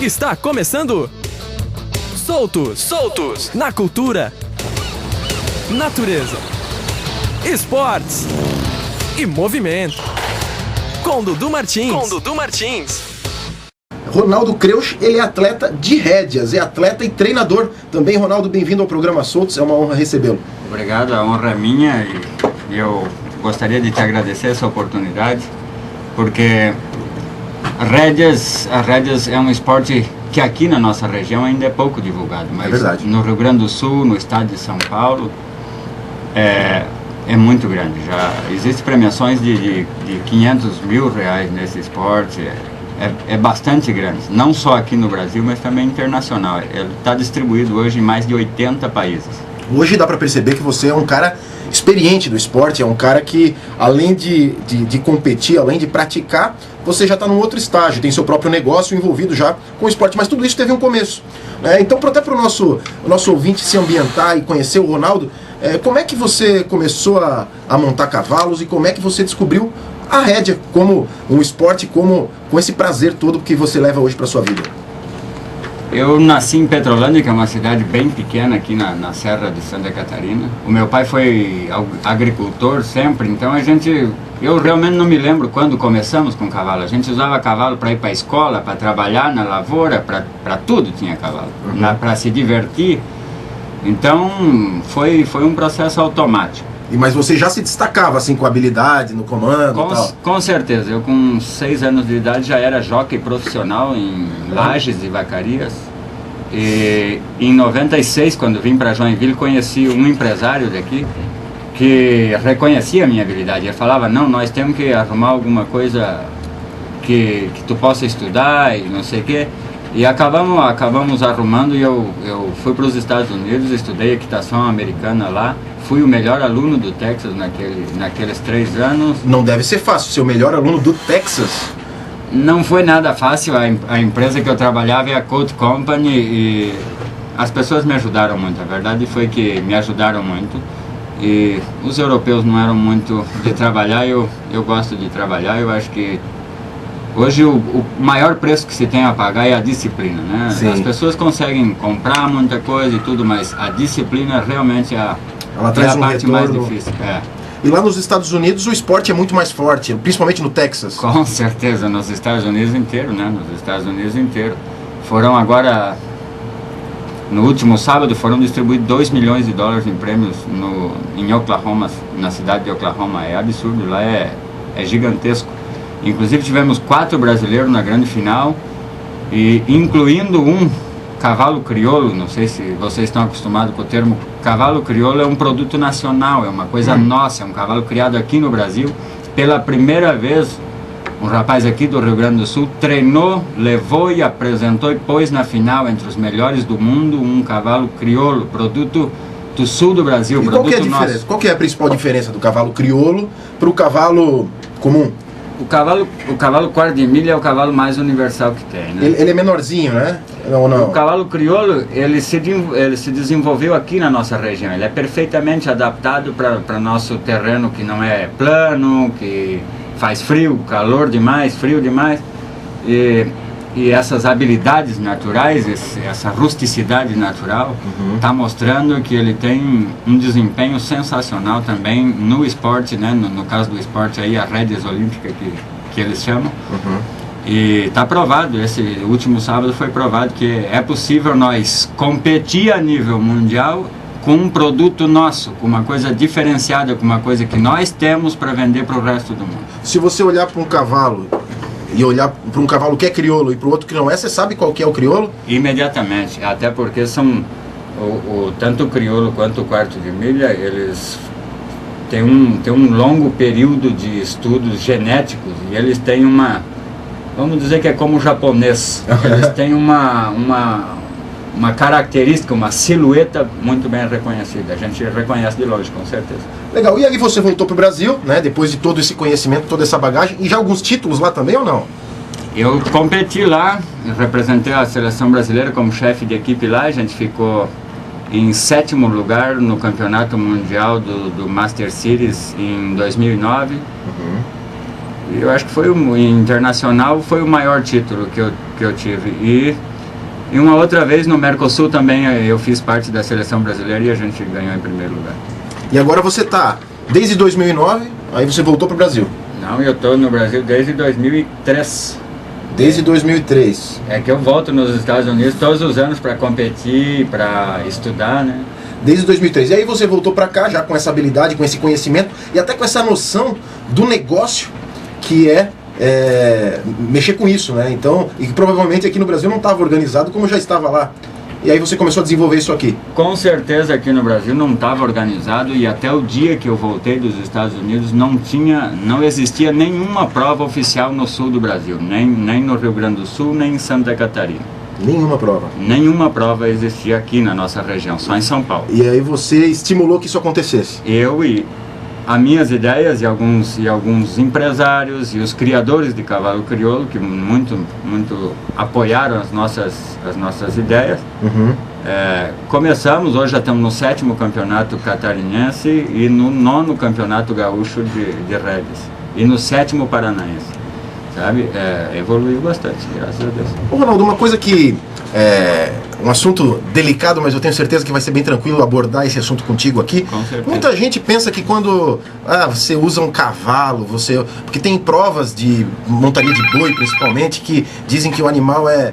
Está começando Soltos na cultura, natureza, esportes e movimento. Com Dudu Martins. Ronaldo Kreusch, ele é atleta de rédeas, é atleta e treinador. Também, Ronaldo, bem-vindo ao programa Soltos, é uma honra recebê-lo. Obrigado, a honra é minha e eu gostaria de te agradecer essa oportunidade, porque rédeas é um esporte que aqui na nossa região ainda é pouco divulgado, mas no Rio Grande do Sul, no estado de São Paulo, é muito grande. Já existem premiações de 500 mil reais nesse esporte, é bastante grande, não só aqui no Brasil, mas também internacional. Ele está distribuído hoje em mais de 80 países. Hoje dá para perceber que você é um cara experiente do esporte, é um cara que, além de competir, além de praticar, você já está num outro estágio, tem seu próprio negócio envolvido já com o esporte, mas tudo isso teve um começo, né? Então, até para o nosso ouvinte se ambientar e conhecer o Ronaldo, como é que você começou a montar cavalos e como é que você descobriu a rédea como um esporte, com esse prazer todo que você leva hoje para sua vida? Eu nasci em Petrolândia, que é uma cidade bem pequena aqui na Serra de Santa Catarina. O meu pai foi agricultor sempre, então eu realmente não me lembro quando começamos com cavalo. A gente usava cavalo para ir para a escola, para trabalhar na lavoura, para tudo tinha cavalo, para se divertir. Então foi um processo automático. Mas você já se destacava assim com habilidade no comando e tal? Com certeza, eu com 6 anos de idade já era jockey profissional em Lages e Vacarias. E em 96, quando vim para Joinville, conheci um empresário daqui que reconhecia a minha habilidade. Ele falava, não, nós temos que arrumar alguma coisa que tu possa estudar e não sei o quê. E acabamos arrumando e eu fui para os Estados Unidos, estudei equitação americana lá. Fui o melhor aluno do Texas naqueles 3 anos. Não deve ser fácil ser o melhor aluno do Texas. Não foi nada fácil, a empresa que eu trabalhava é a Colt Company e as pessoas me ajudaram muito. A verdade foi que me ajudaram muito. E os europeus não eram muito de trabalhar, eu gosto de trabalhar. Eu acho que hoje o maior preço que se tem a pagar é a disciplina, né? Sim. As pessoas conseguem comprar muita coisa e tudo, mas a disciplina realmente ela traz a parte mais difícil. E lá nos Estados Unidos o esporte é muito mais forte, principalmente no Texas. Com certeza, nos Estados Unidos inteiro, né? Nos Estados Unidos inteiro. Foram agora, no último sábado, foram distribuídos 2 milhões de dólares em prêmios em Oklahoma, na cidade de Oklahoma. É absurdo, lá é gigantesco. Inclusive tivemos 4 brasileiros na grande final, e incluindo um cavalo crioulo. Não sei se vocês estão acostumados com o termo. Cavalo crioulo é um produto nacional, é uma coisa nossa, é um cavalo criado aqui no Brasil. Pela primeira vez, um rapaz aqui do Rio Grande do Sul treinou, levou e apresentou e pôs na final, entre os melhores do mundo, um cavalo crioulo, produto do sul do Brasil, e produto nosso. Qual que é a principal diferença do cavalo crioulo para o cavalo comum? O cavalo quarto de milha é o cavalo mais universal que tem, né? Ele é menorzinho, né? Ou não? O cavalo crioulo, ele se desenvolveu aqui na nossa região. Ele é perfeitamente adaptado para nosso terreno que não é plano, que faz frio, calor demais, frio demais. E essas habilidades naturais, essa rusticidade natural, está mostrando que ele tem um desempenho sensacional também no esporte, né? No caso do esporte aí, a rédeas olímpica que eles chamam. E está provado, esse último sábado foi provado que é possível nós competir a nível mundial com um produto nosso, com uma coisa diferenciada, com uma coisa que nós temos para vender para o resto do mundo. Se você olhar para um cavalo e olhar para um cavalo que é crioulo e para o outro que não é, você sabe qual que é o crioulo? Imediatamente, até porque são tanto o crioulo quanto o quarto de milha, eles têm um longo período de estudos genéticos e eles têm vamos dizer que é como o japonês, eles têm uma característica, uma silhueta muito bem reconhecida. A gente reconhece de longe, com certeza. Legal. E aí você voltou para o Brasil, né? Depois de todo esse conhecimento, toda essa bagagem, e já alguns títulos lá também ou não? Eu competi lá, representei a seleção brasileira como chefe de equipe lá. A gente ficou em 7º lugar no campeonato mundial do Master Series em 2009. eu acho que foi internacional, foi o maior título que eu tive. E uma outra vez no Mercosul também eu fiz parte da seleção brasileira e a gente ganhou em primeiro lugar. E agora você tá desde 2009, aí você voltou pro Brasil. Não, eu tô no Brasil desde 2003. Desde 2003. É que eu volto nos Estados Unidos todos os anos para competir, para estudar, né? Desde 2003. E aí você voltou para cá já com essa habilidade, com esse conhecimento e até com essa noção do negócio que é mexer com isso, né? Então, e que provavelmente aqui no Brasil não estava organizado como já estava lá. E aí você começou a desenvolver isso aqui. Com certeza aqui no Brasil não estava organizado e até o dia que eu voltei dos Estados Unidos não existia nenhuma prova oficial no sul do Brasil, nem no Rio Grande do Sul, nem em Santa Catarina. Nenhuma prova. Nenhuma prova existia aqui na nossa região, só em São Paulo. E aí você estimulou que isso acontecesse? Eu e as minhas ideias e alguns empresários e os criadores de cavalo crioulo que muito apoiaram as nossas ideias. Uhum. Começamos, hoje já estamos no 7º campeonato catarinense e no 9º campeonato gaúcho de rédeas e no 7º paranaense, sabe? Evoluiu bastante, graças a Deus. Ô Ronaldo, uma coisa que um assunto delicado, mas eu tenho certeza que vai ser bem tranquilo abordar esse assunto contigo aqui. Com certeza. Muita gente pensa que quando você usa um cavalo, porque tem provas de montaria de boi, principalmente, que dizem que o animal é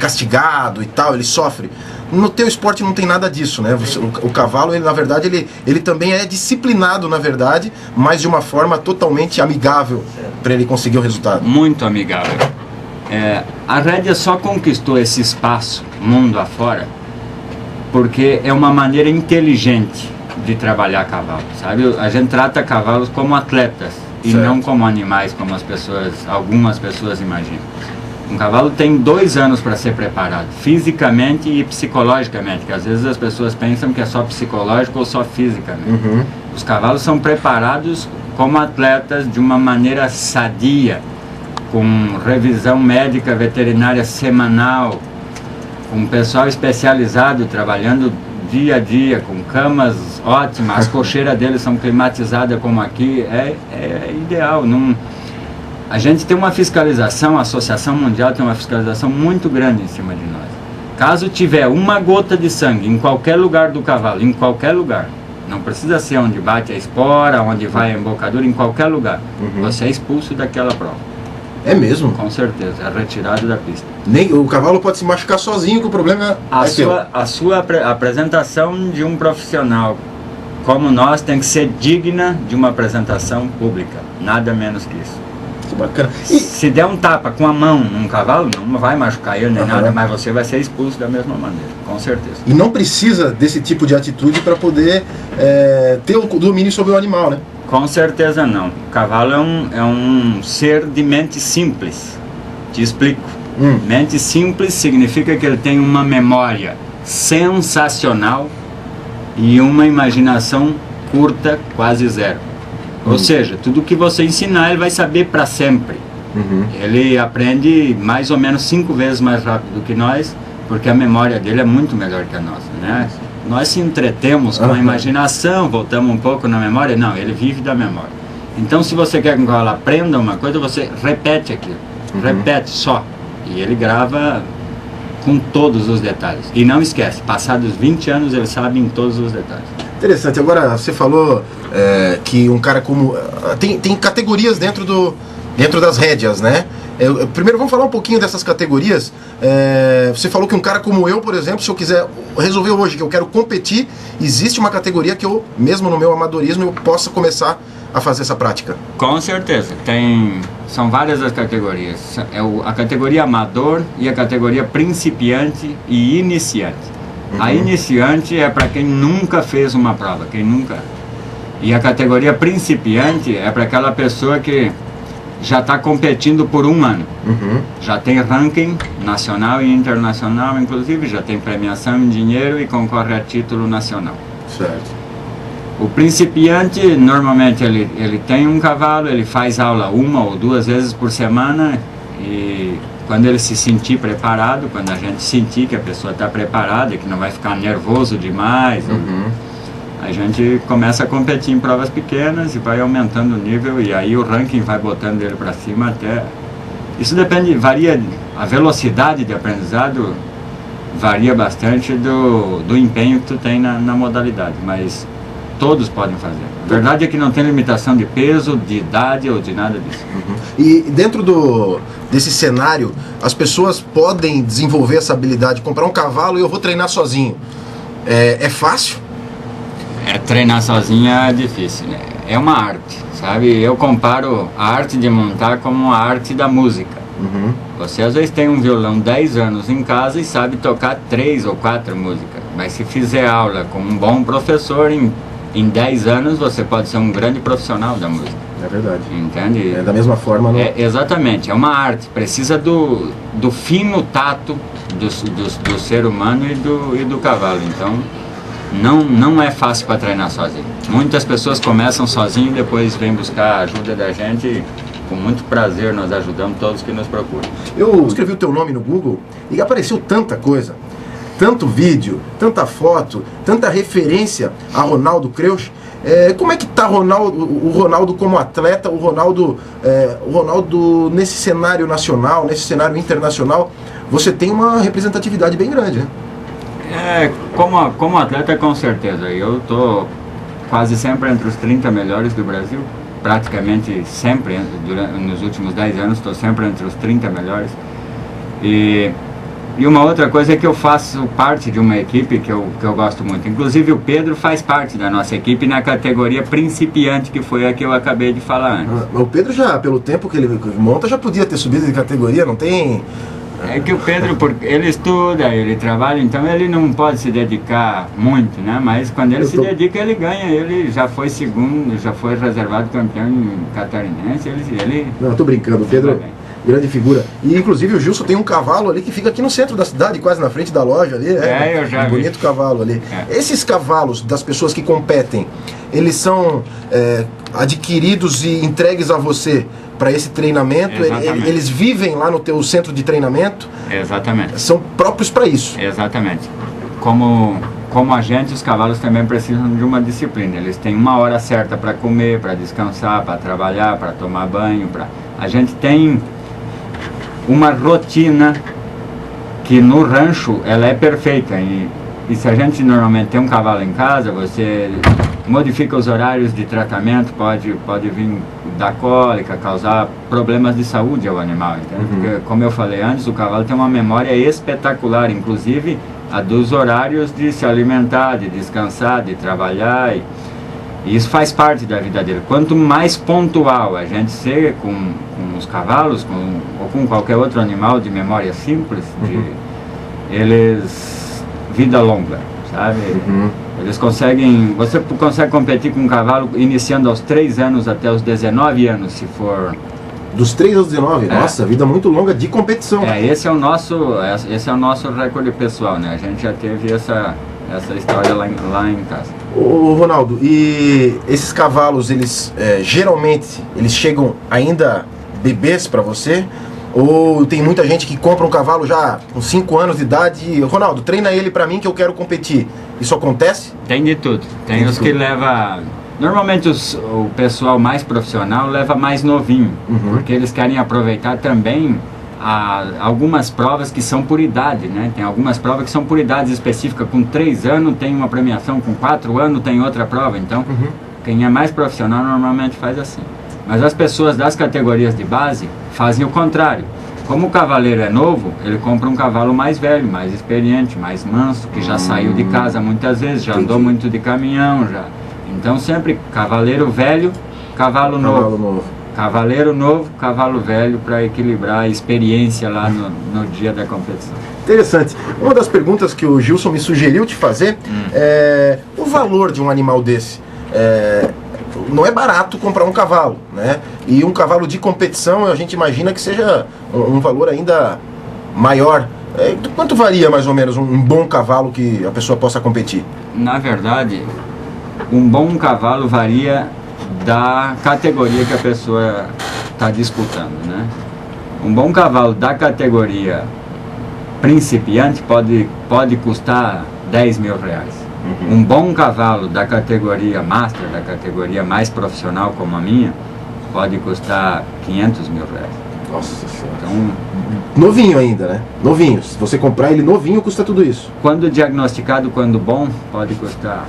castigado e tal, ele sofre. No teu esporte não tem nada disso, né? O cavalo, ele, na verdade, ele também é disciplinado, na verdade, mas de uma forma totalmente amigável para ele conseguir o resultado. Muito amigável. A rédea só conquistou esse espaço mundo afora porque é uma maneira inteligente de trabalhar cavalo, sabe? A gente trata cavalos como atletas e não como animais, como algumas pessoas imaginam. Um cavalo tem 2 anos para ser preparado, fisicamente e psicologicamente, que às vezes as pessoas pensam que é só psicológico ou só fisicamente. Uhum. Os cavalos são preparados como atletas de uma maneira sadia, com revisão médica veterinária semanal, com pessoal especializado trabalhando dia a dia, com camas ótimas, as cocheiras deles são climatizadas como aqui, é ideal. A gente tem uma fiscalização, a Associação Mundial tem uma fiscalização muito grande em cima de nós. Caso tiver uma gota de sangue em qualquer lugar do cavalo, em qualquer lugar, não precisa ser onde bate a espora, onde vai a embocadura, em qualquer lugar, você é expulso daquela prova. É mesmo? Com certeza, é retirado da pista. O cavalo pode se machucar sozinho, que o problema A sua apresentação de um profissional como nós tem que ser digna de uma apresentação pública, nada menos que isso. Que bacana. Se der um tapa com a mão num cavalo, não vai machucar ele nem nada, mas você vai ser expulso da mesma maneira, com certeza. E não precisa desse tipo de atitude para poder ter o domínio sobre o animal, né? Com certeza não. O cavalo é um ser de mente simples. Te explico. Mente simples significa que ele tem uma memória sensacional e uma imaginação curta, quase zero. Ou seja, tudo que você ensinar ele vai saber para sempre. Ele aprende mais ou menos 5 vezes mais rápido do que nós, porque a memória dele é muito melhor que a nossa, né? Nós se entretemos com a imaginação, voltamos um pouco na memória. Não, ele vive da memória. Então, se você quer que o cavalo aprenda uma coisa, você repete aquilo. Repete só. E ele grava com todos os detalhes. E não esquece, passados 20 anos ele sabe em todos os detalhes. Interessante. Agora, você falou que um cara como... Tem categorias dentro das rédeas, né? Primeiro vamos falar um pouquinho dessas categorias. Você falou que um cara como eu, por exemplo, se eu quiser resolver hoje que eu quero competir, existe uma categoria que eu, mesmo no meu amadorismo, eu possa começar a fazer essa prática. Com certeza, são várias as categorias. A categoria amador e a categoria principiante e iniciante. A iniciante é para quem nunca fez uma prova, E a categoria principiante é para aquela pessoa que já está competindo por 1 ano. Já tem ranking nacional e internacional, inclusive, já tem premiação em dinheiro e concorre a título nacional. Certo. O principiante, normalmente, ele tem um cavalo, ele faz aula 1 ou 2 vezes por semana e quando ele se sentir preparado, quando a gente sentir que a pessoa está preparada e que não vai ficar nervoso demais, a gente começa a competir em provas pequenas e vai aumentando o nível, e aí o ranking vai botando ele para cima até... Isso depende, varia, a velocidade de aprendizado varia bastante do empenho que tu tem na modalidade, mas todos podem fazer. A verdade é que não tem limitação de peso, de idade ou de nada disso. E dentro desse cenário, as pessoas podem desenvolver essa habilidade de comprar um cavalo e eu vou treinar sozinho. É fácil? Treinar sozinho é difícil, né? É uma arte, sabe? Eu comparo a arte de montar como a arte da música. Você às vezes tem um violão 10 anos em casa e sabe tocar 3 ou 4 músicas, mas se fizer aula com um bom professor, em 10 anos você pode ser um grande profissional da música. É verdade. Entende? Da mesma forma... Não... exatamente, é uma arte, precisa do fino tato do ser humano e do cavalo, então não é fácil para treinar sozinho. Muitas pessoas começam sozinho e depois vêm buscar a ajuda da gente, e com muito prazer nós ajudamos todos que nos procuram. Eu escrevi o teu nome no Google e apareceu tanta coisa, tanto vídeo, tanta foto, tanta referência a Ronaldo Kreusch. Como é que está o Ronaldo como atleta, o Ronaldo nesse cenário nacional, nesse cenário internacional? Você tem uma representatividade bem grande, né? Como atleta, com certeza. Eu estou quase sempre entre os 30 melhores do Brasil, praticamente sempre, nos últimos 10 anos, estou sempre entre os 30 melhores. E uma outra coisa é que eu faço parte de uma equipe que eu gosto muito. Inclusive o Pedro faz parte da nossa equipe na categoria principiante, que foi a que eu acabei de falar antes. O Pedro já, pelo tempo que ele monta, já podia ter subido de categoria, não tem... É que o Pedro, ele estuda, ele trabalha, então ele não pode se dedicar muito, né? Mas quando ele se dedica, ele ganha. Ele já foi segundo, já foi reservado campeão catarinense. Não, eu tô brincando, o Pedro... Grande figura. E inclusive o Gilson tem um cavalo ali que fica aqui no centro da cidade, quase na frente da loja ali. Eu já vi. Bonito cavalo ali. Esses cavalos das pessoas que competem, eles são adquiridos e entregues a você para esse treinamento? Eles vivem lá no teu centro de treinamento? Exatamente. São próprios para isso? Exatamente. Como a gente, os cavalos também precisam de uma disciplina. Eles têm uma hora certa para comer, para descansar, para trabalhar, para tomar banho. A gente tem uma rotina que no rancho ela é perfeita, e se a gente normalmente tem um cavalo em casa, você modifica os horários de tratamento, pode vir dar cólica, causar problemas de saúde ao animal, entende? Porque, como eu falei antes, o cavalo tem uma memória espetacular, inclusive a dos horários de se alimentar, de descansar, de trabalhar, e isso faz parte da vida dele. Quanto mais pontual a gente ser com os cavalos, ou com qualquer outro animal de memória simples, eles... vida longa, sabe? Eles conseguem... Você consegue competir com um cavalo iniciando aos 3 anos até os 19 anos, se for... Dos 3 aos 19? Nossa, vida muito longa de competição. Esse é o nosso recorde pessoal, né? A gente já teve essa história lá em casa. Ô Ronaldo, e esses cavalos, eles geralmente eles chegam ainda bebês para você? Ou tem muita gente que compra um cavalo já com 5 anos de idade e, Ronaldo, treina ele para mim que eu quero competir? Isso acontece? Tem de tudo. Tem os que leva... Normalmente o pessoal mais profissional leva mais novinho, porque eles querem aproveitar também algumas provas que são por idade, né? Tem algumas provas que são por idades específicas. Com 3 anos tem uma premiação, com 4 anos tem outra prova. Então, quem é mais profissional normalmente faz assim. Mas as pessoas das categorias de base fazem o contrário. Como o cavaleiro é novo, ele compra um cavalo mais velho, mais experiente, mais manso, que já saiu de casa muitas vezes, já andou muito de caminhão, já. Então sempre cavaleiro velho, cavalo novo. Cavaleiro novo, cavalo velho, para equilibrar a experiência lá no dia da competição. Interessante. Uma das perguntas que o Gilson me sugeriu te fazer é o valor de um animal desse. Não é barato comprar um cavalo, né? E um cavalo de competição, a gente imagina que seja um valor ainda maior. Quanto varia mais ou menos um bom cavalo que a pessoa possa competir? Na verdade, um bom cavalo varia da categoria que a pessoa está disputando, né? Um bom cavalo da categoria principiante pode custar 10 mil reais. Um bom cavalo da categoria Master, da categoria mais profissional como a minha, pode custar 500 mil reais. Nossa Senhora. Então, novinho ainda, né? Novinho. Se você comprar ele novinho, custa tudo isso. quando diagnosticado, quando bom, pode custar.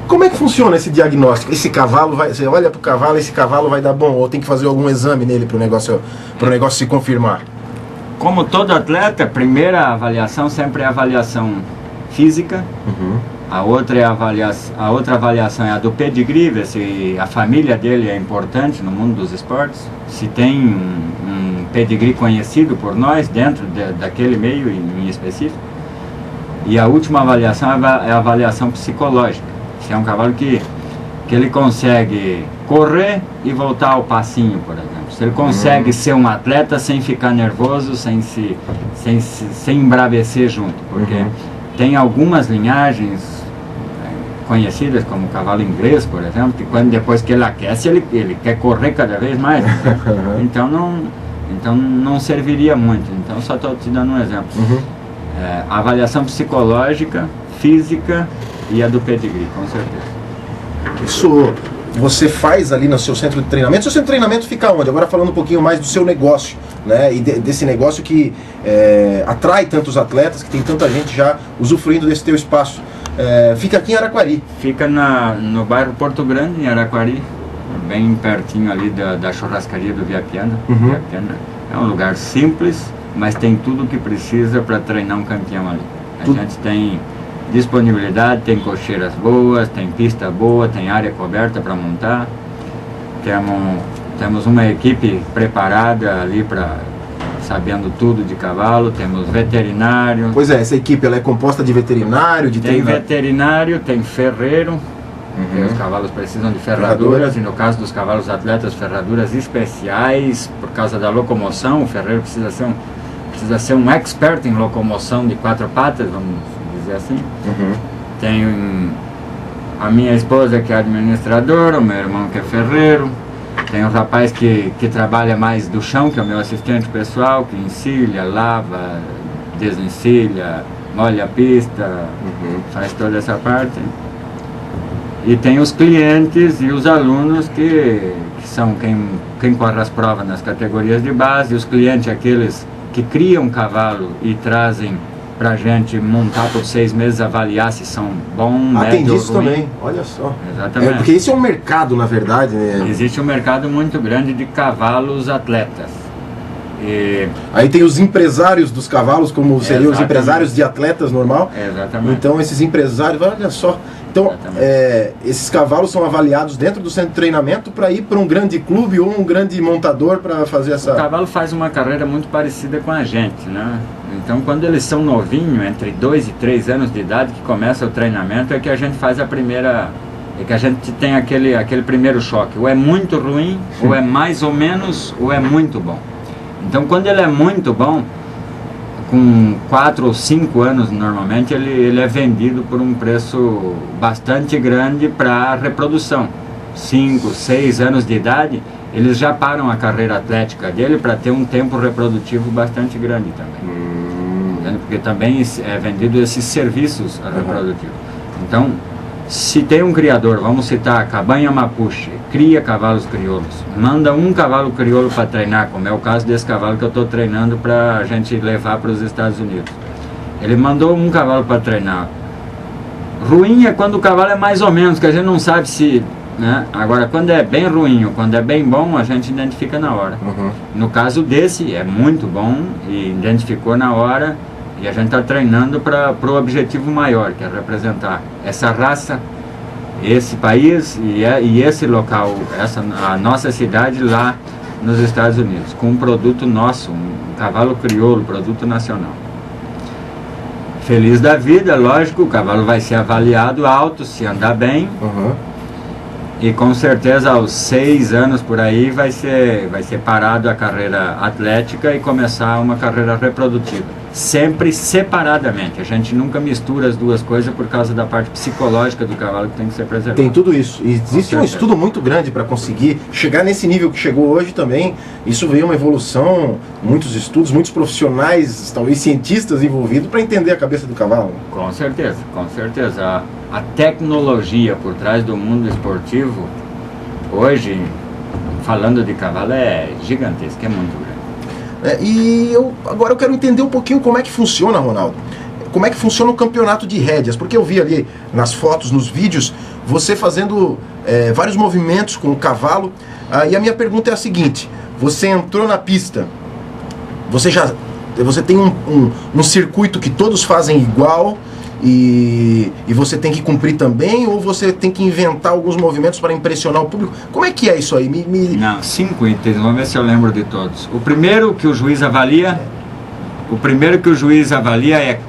Como é que funciona esse diagnóstico? Esse cavalo vai. Você olha pro cavalo, esse cavalo vai dar bom, ou tem que fazer algum exame nele pro negócio se confirmar? Como todo atleta, a primeira avaliação sempre é a avaliação física. A outra avaliação é a do pedigree, ver se a família dele é importante no mundo dos esportes, se tem um pedigree conhecido por nós dentro daquele meio em específico. E a última avaliação é a avaliação psicológica, se é um cavalo que ele consegue correr e voltar ao passinho, por exemplo. Se ele consegue ser um atleta sem ficar nervoso, sem embravecer junto, porque tem algumas linhagens conhecidas como o cavalo inglês, por exemplo, que depois que ele aquece, ele quer correr cada vez mais. Então não serviria muito. Então só estou te dando um exemplo. A avaliação psicológica, física e a do pedigree, com certeza. Isso você faz ali no seu centro de treinamento. Seu centro de treinamento fica onde? Agora falando um pouquinho mais do seu negócio, né? E desse negócio que atrai tantos atletas, que tem tanta gente já usufruindo desse teu espaço. Fica aqui em Araquari. Fica no bairro Porto Grande, em Araquari, bem pertinho ali da churrascaria do Viapiana. Viapiana é um lugar simples, mas tem tudo o que precisa para treinar um campeão ali. A gente tem disponibilidade, tem cocheiras boas, tem pista boa, tem área coberta para montar. Temos uma equipe preparada ali sabendo tudo de cavalo, temos veterinário. Pois é, essa equipe ela é composta de veterinário, Tem veterinário, tem ferreiro, porque os cavalos precisam de ferraduras, e no caso dos cavalos atletas, ferraduras especiais, por causa da locomoção. O ferreiro precisa ser um expert em locomoção de 4 patas, vamos dizer assim. Tem a minha esposa que é administradora, o meu irmão que é ferreiro. Tem um rapaz que trabalha mais do chão, que é o meu assistente pessoal, que encilha, lava, desencilha, molha a pista, faz toda essa parte. E tem os clientes e os alunos que são quem corre as provas nas categorias de base. Os clientes, aqueles que criam um cavalo e trazem pra gente montar por 6 meses, avaliar se são bom, médio ou ruim. também, olha só. Exatamente. Porque esse é um mercado, na verdade, né? Existe um mercado muito grande de cavalos atletas. Aí tem os empresários dos cavalos, como seriam os Exatamente. empresários de atletas normal. Exatamente. Então esses empresários, olha só. Então esses cavalos são avaliados dentro do centro de treinamento para ir para um grande clube ou um grande montador para fazer essa... O cavalo faz uma carreira muito parecida com a gente, né? Então quando eles são novinhos, entre 2 e 3 anos de idade, que começa o treinamento, é que a gente faz é que a gente tem aquele primeiro choque. Ou é muito ruim, ou é mais ou menos, ou é muito bom. Então quando ele é muito bom, com 4 ou 5 anos normalmente, ele é vendido por um preço bastante grande para reprodução. 5, 6 anos de idade, eles já param a carreira atlética dele para ter um tempo reprodutivo bastante grande também. Porque também é vendido esses serviços reprodutivos. Então, se tem um criador, vamos citar Cabanha Mapuche, cria cavalos crioulos, manda um cavalo crioulo para treinar, como é o caso desse cavalo que eu estou treinando para a gente levar para os Estados Unidos. Ele mandou um cavalo para treinar. Ruim é quando o cavalo é mais ou menos, que a gente não sabe se... né? Agora, quando é bem ruim ou quando é bem bom, a gente identifica na hora. No caso desse, é muito bom e identificou na hora. E a gente está treinando para o objetivo maior, que é representar essa raça, esse país e esse local, a nossa cidade lá nos Estados Unidos, com um produto nosso, um cavalo crioulo, produto nacional. Feliz da vida, lógico, o cavalo vai ser avaliado alto, se andar bem. E com certeza aos 6 anos por aí vai ser parado a carreira atlética e começar uma carreira reprodutiva. sempre separadamente. A gente nunca mistura as duas coisas por causa da parte psicológica do cavalo que tem que ser preservada. Tem tudo isso. E existe um estudo muito grande para conseguir chegar nesse nível que chegou hoje também. Isso veio uma evolução, muitos estudos, muitos profissionais, talvez cientistas envolvidos para entender a cabeça do cavalo. Com certeza, com certeza. A tecnologia por trás do mundo esportivo, hoje, falando de cavalo, é gigantesca, é muito grande. Agora eu quero entender um pouquinho como é que funciona, Ronaldo. Como é que funciona o campeonato de rédeas? Porque eu vi ali nas fotos, nos vídeos, você fazendo vários movimentos com o cavalo. E a minha pergunta é a seguinte: você entrou na pista, você tem um circuito que todos fazem igual e você tem que cumprir também, ou você tem que inventar alguns movimentos para impressionar o público? Como é que é isso aí? Não, 5 itens, vamos ver se eu lembro de todos. O primeiro que o juiz avalia é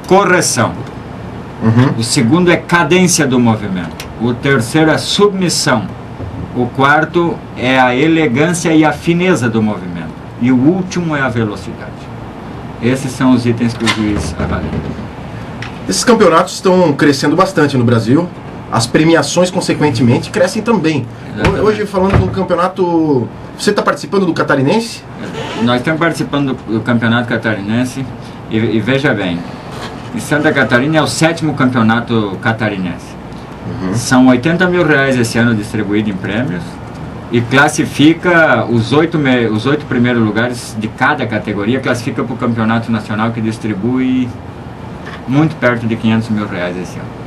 correção. Uhum. O segundo é cadência do movimento. O terceiro é submissão. O quarto é a elegância e a fineza do movimento. E o último é a velocidade. Esses são os itens que o juiz avalia. Esses campeonatos estão crescendo bastante no Brasil. As premiações, consequentemente, crescem também. Exatamente. Hoje, falando do campeonato, você está participando do Catarinense? Nós estamos participando do campeonato catarinense e veja bem, em Santa Catarina é o 7º campeonato catarinense. Uhum. São R$80 mil esse ano distribuído em prêmios e classifica os 8 primeiros lugares de cada categoria, classifica para o campeonato nacional que distribui muito perto de R$500 mil esse ano.